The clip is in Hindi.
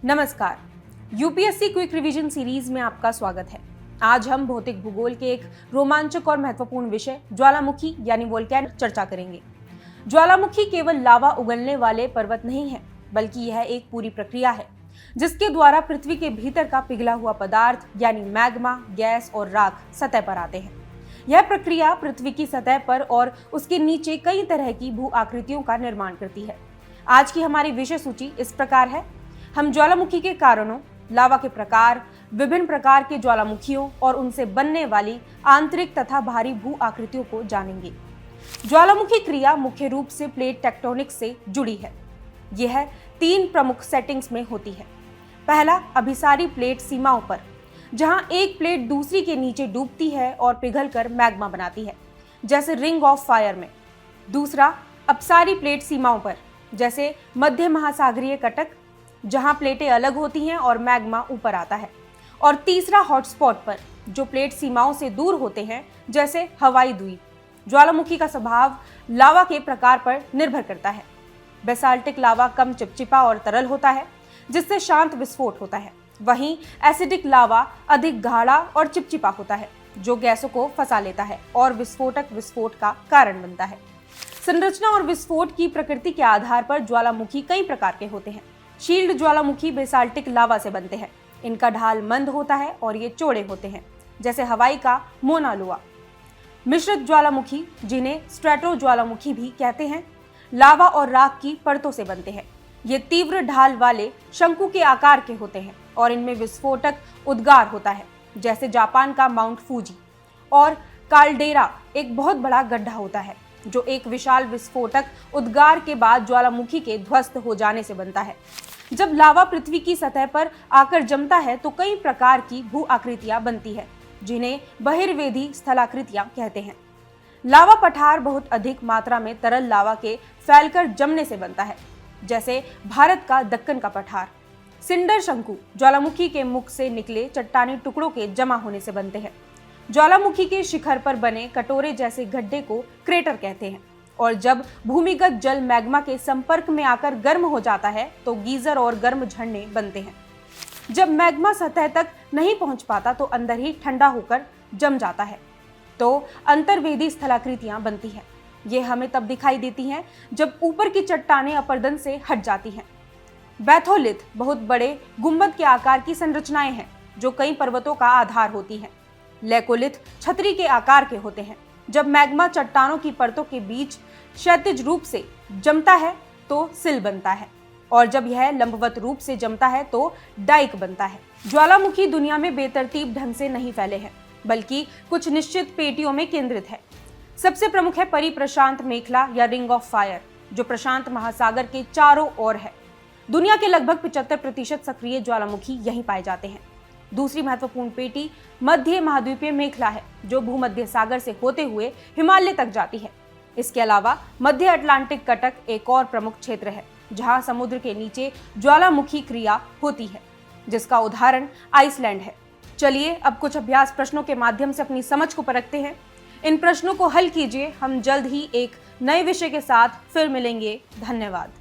नमस्कार। यूपीएससी क्विक रिवीजन सीरीज में आपका स्वागत है। आज हम भौतिक भूगोल के एक रोमांचक और महत्वपूर्ण विषय ज्वालामुखी यानी वोल्केनो चर्चा करेंगे। ज्वालामुखी केवल लावा उगलने वाले पर्वत नहीं है, बल्कि यह एक पूरी प्रक्रिया है जिसके द्वारा पृथ्वी के भीतर का पिघला हुआ पदार्थ यानी मैग्मा, गैस और राख सतह पर आते हैं। यह प्रक्रिया पृथ्वी की सतह पर और उसके नीचे कई तरह की भू आकृतियों का निर्माण करती है। आज की हमारी विषय सूची इस प्रकार है। हम ज्वालामुखी के कारणों, लावा के प्रकार, विभिन्न प्रकार के ज्वालामुखियों और उनसे बनने वाली आंतरिक तथा बाहरी भू आकृतियों को जानेंगे। ज्वालामुखी क्रिया मुख्य रूप से प्लेट टेक्टोनिक्स से जुड़ी है। यह 3 प्रमुख सेटिंग्स में होती है। पहला, अभिसारी प्लेट सीमाओं पर, जहां एक प्लेट दूसरी के नीचे डूबती है और पिघलकर मैग्मा बनाती है, जैसे रिंग ऑफ फायर में। दूसरा, अपसारी प्लेट सीमाओं पर, जैसे मध्य महासागरीय कटक, जहां प्लेटें अलग होती हैं और मैग्मा ऊपर आता है। और तीसरा, हॉटस्पॉट पर, जो प्लेट सीमाओं से दूर होते हैं, जैसे हवाई द्वीप। ज्वालामुखी का स्वभाव लावा के प्रकार पर निर्भर करता है। बेसाल्टिक लावा कम चिपचिपा और तरल होता है, जिससे शांत विस्फोट होता है। वहीं एसिडिक लावा अधिक गाढ़ा और चिपचिपा होता है, जो गैसों को फंसा लेता है और विस्फोटक विस्फोट का कारण बनता है। संरचना और विस्फोट की प्रकृति के आधार पर ज्वालामुखी कई प्रकार के होते हैं। शील्ड ज्वालामुखी बेसाल्टिक लावा से बनते हैं। इनका ढाल मंद होता है और ये चौड़े होते हैं, जैसे हवाई का मोना लोआ। मिश्रित ज्वालामुखी, जिन्हें स्ट्रेटो ज्वालामुखी भी कहते हैं, लावा और राख की परतों से बनते हैं। ये तीव्र ढाल वाले शंकु के आकार के होते हैं और इनमें विस्फोटक उद्गार होता है, जैसे जापान का माउंट फूजी। और काल्डेरा एक बहुत बड़ा गड्ढा होता है, जो एक विशाल विस्फोटक उद्गार के बाद ज्वालामुखी के ध्वस्त हो जाने से बनता है। जब लावा पृथ्वी की सतह पर आकर जमता है तो कई प्रकार की भू आकृतियां बनती है, जिन्हें बहिर्वेधी स्थलाकृतियां कहते हैं। लावा पठार बहुत अधिक मात्रा में तरल लावा के फैलकर जमने से बनता है, जैसे भारत का दक्कन का पठार। सिंडर शंकु ज्वालामुखी के मुख से निकले चट्टानी टुकड़ों के जमा होने से बनते हैं। ज्वालामुखी के शिखर पर बने कटोरे जैसे गड्ढे को क्रेटर कहते हैं। और जब भूमिगत जल मैग्मा के संपर्क में आकर गर्म हो जाता है तो गीजर और गर्म झरने बनते हैं। जब मैग्मा सतह तक नहीं पहुंच पाता तो अंदर ही ठंडा होकर जम जाता है, तो अंतर्वेदी स्थलाकृतियां बनती हैं। ये हमें तब दिखाई देती हैं जब ऊपर की चट्टानें अपर्दन से हट जाती हैं। बैथोलिथ बहुत बड़े गुंबद के आकार की संरचनाएं हैं, जो कई पर्वतों का आधार होती हैं। लेकोलिथ छतरी के आकार के होते हैं। जब मैग्मा चट्टानों की परतों के बीच क्षैतिज रूप से जमता है तो सिल बनता है, और जब यह लंबवत रूप से जमता है तो डाइक बनता है। ज्वालामुखी दुनिया में बेतरतीब ढंग से नहीं फैले हैं, बल्कि कुछ निश्चित पेटियों में केंद्रित है। सबसे प्रमुख है परिप्रशांत मेखला या रिंग ऑफ फायर, जो प्रशांत महासागर के चारों ओर है। दुनिया के लगभग 75% सक्रिय ज्वालामुखी यहीं पाए जाते हैं। दूसरी महत्वपूर्ण पेटी मध्य महाद्वीपीय मेखला है, जो भूमध्य सागर से होते हुए हिमालय तक जाती है। इसके अलावा मध्य अटलांटिक कटक एक और प्रमुख क्षेत्र है, जहां समुद्र के नीचे ज्वालामुखी क्रिया होती है, जिसका उदाहरण आइसलैंड है। चलिए अब कुछ अभ्यास प्रश्नों के माध्यम से अपनी समझ को परखते हैं। इन प्रश्नों को हल कीजिए। हम जल्द ही एक नए विषय के साथ फिर मिलेंगे। धन्यवाद।